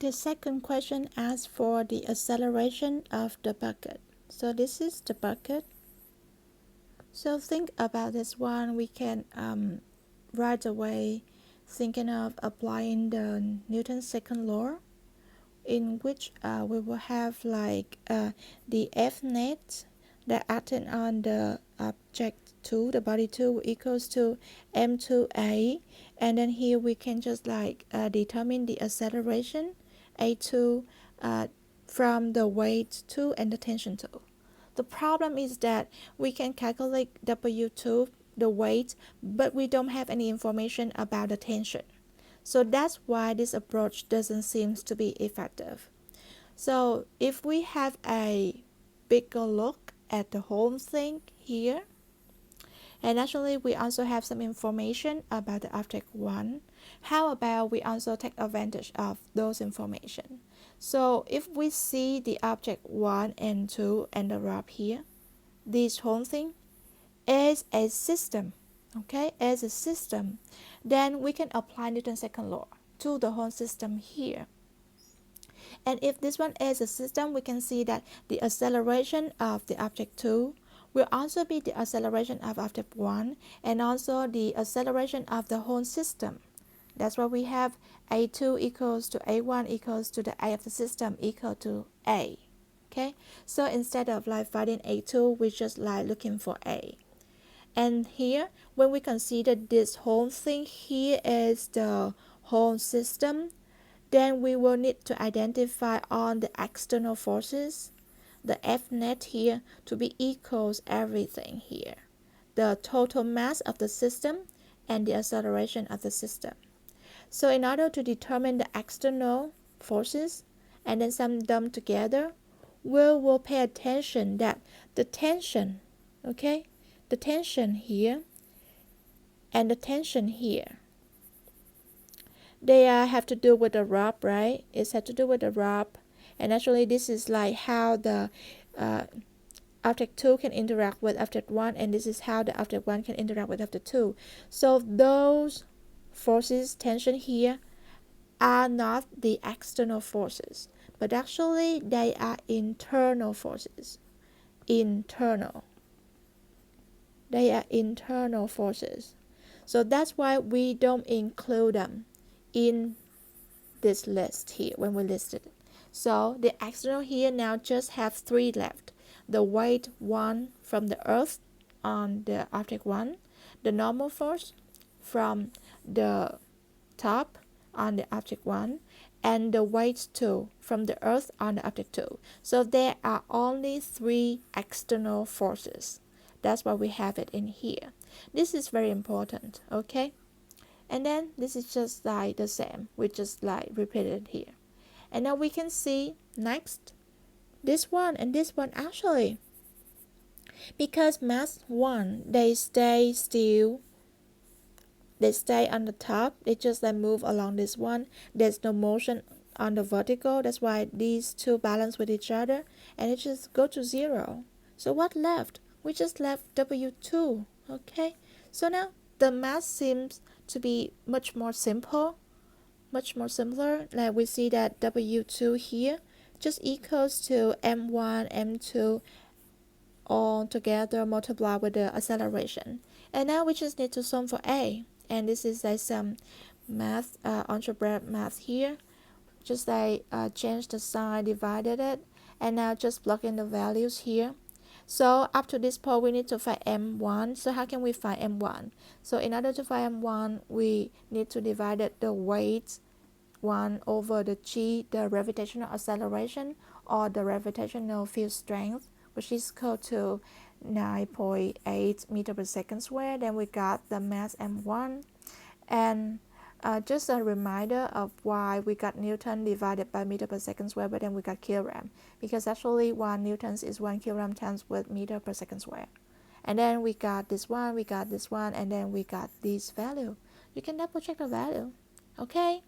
The second question asks for the acceleration of the bucket. So this is the bucket. So think about this one. We can right away thinking of applying the Newton's second law, in which we will have like the F net that acting on the object 2, the body 2, equals to m2a, and then here we can just like determine the acceleration a2 from the weight 2 and the tension 2. The problem is that we can calculate W2, the weight, but we don't have any information about the tension. So that's why this approach doesn't seem to be effective. So if we have a bigger look at the whole thing here, and actually we also have some information about the object 1, how about we also take advantage of those information? So if we see the object 1 and 2 and the rod here, this whole thing is a system, okay, as a system, then we can apply Newton's second law to the whole system here. And if this one is a system, we can see that the acceleration of the object 2 will also be the acceleration of object 1 and also the acceleration of the whole system. That's why we have A2 equals to A1 equals to the A of the system equal to A. Okay, so instead of like finding A2, we just like looking for A. And here, when we consider this whole thing here is the whole system, then we will need to identify all the external forces, the F net here, to be equals everything here, the total mass of the system and the acceleration of the system. So in order to determine the external forces and then sum them together, we will pay attention that the tension, okay, the tension here and the tension here, they have to do with the rod, right? It's have to do with the rod, and actually this is like how the object 2 can interact with object 1, and this is how the object 1 can interact with object 2. So those forces, tension here, are not the external forces, but actually they are internal forces. Internal. They are internal forces. So that's why we don't include them in this list here when we listed it. So the external here now just have 3 left. The weight 1 from the earth on the object 1, the normal force from the top on the object 1, and the weight 2 from the earth on the object 2. So there are only 3 external forces. That's why we have it in here. This is very important, okay? And then this is just like the same. We just like repeat it here. And now we can see next this one and this one actually, because mass 1, they stay still, they stay on the top, they just like move along this one. There's no motion on the vertical. That's why these two balance with each other and it just go to 0. So what left? We just left W2. Okay, so now the mass seems to be much more simpler. Like we see that W2 here just equals to m1, m2 all together multiplied with the acceleration. And now we just need to solve for A. And this is like some math, algebra math here. Just like change the sign, divided it, and now just plug in the values here. So up to this point, we need to find m1. So how can we find m1? So in order to find m1, we need to divide the weight 1 over the g, the gravitational acceleration or the gravitational field strength, which is equal to 9.8 meter per second squared. Then we got the mass m1. And just a reminder of why we got Newton divided by meter per second square, but then we got kilogram, because actually 1 Newtons is 1 kilogram times with meter per second square. And then we got this one, and then we got this value. You can double check the value. Okay,